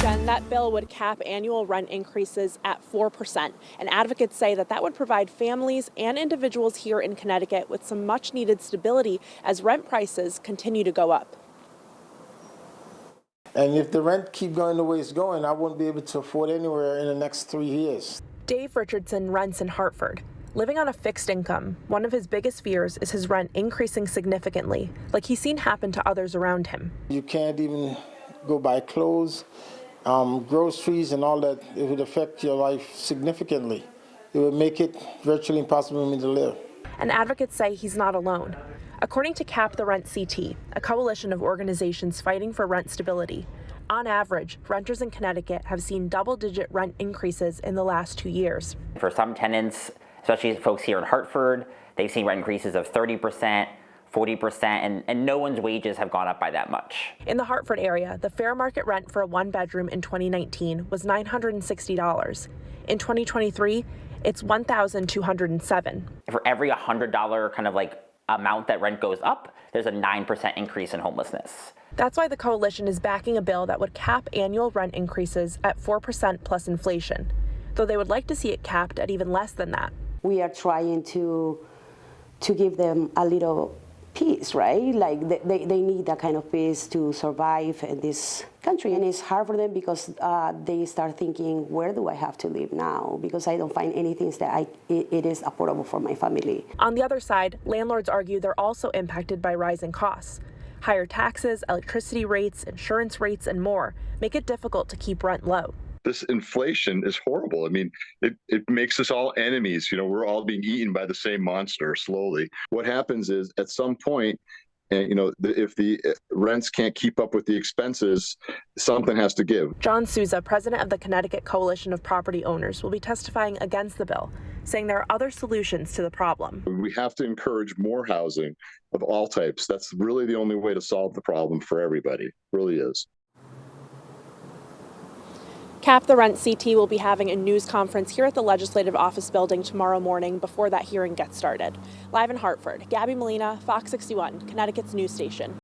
Jen, that bill would cap annual rent increases at 4%, and advocates say that would provide families and individuals here in Connecticut with some much-needed stability as rent prices continue to go up. And if the rent keep going the way it's going, I won't be able to afford anywhere in the next 3 years. Dave Richardson rents in Hartford. Living on a fixed income, one of his biggest fears is his rent increasing significantly, like he's seen happen to others around him. You can't even go buy clothes, groceries and all that. It would affect your life significantly. It would make it virtually impossible for me to live. And advocates say he's not alone. According to Cap the Rent CT, a coalition of organizations fighting for rent stability, on average, renters in Connecticut have seen double-digit rent increases in the last 2 years. For some tenants, especially folks here in Hartford, they've seen rent increases of 30%, 40%, and no one's wages have gone up by that much. In the Hartford area, the fair market rent for a one-bedroom in 2019 was $960. In 2023, it's $1,207. For every $100 kind of like amount that rent goes up, there's a 9% increase in homelessness. That's why the coalition is backing a bill that would cap annual rent increases at 4% plus inflation, though they would like to see it capped at even less than that. We are trying to give them a little peace, right? Like they need that kind of peace to survive in this country. And it's hard for them because they start thinking, where do I have to live now? Because I don't find anything that it is affordable for my family. On the other side, landlords argue they're also impacted by rising costs. Higher taxes, electricity rates, insurance rates, and more make it difficult to keep rent low. This inflation is horrible. I mean, it makes us all enemies. You know, we're all being eaten by the same monster slowly. What happens is at some point, you know, if the rents can't keep up with the expenses, something has to give. John Souza, president of the Connecticut Coalition of Property Owners, will be testifying against the bill, saying there are other solutions to the problem. We have to encourage more housing of all types. That's really the only way to solve the problem for everybody. It really is. Cap the Rent CT will be having a news conference here at the Legislative Office Building tomorrow morning before that hearing gets started. Live in Hartford, Gabby Molina, Fox 61, Connecticut's news station.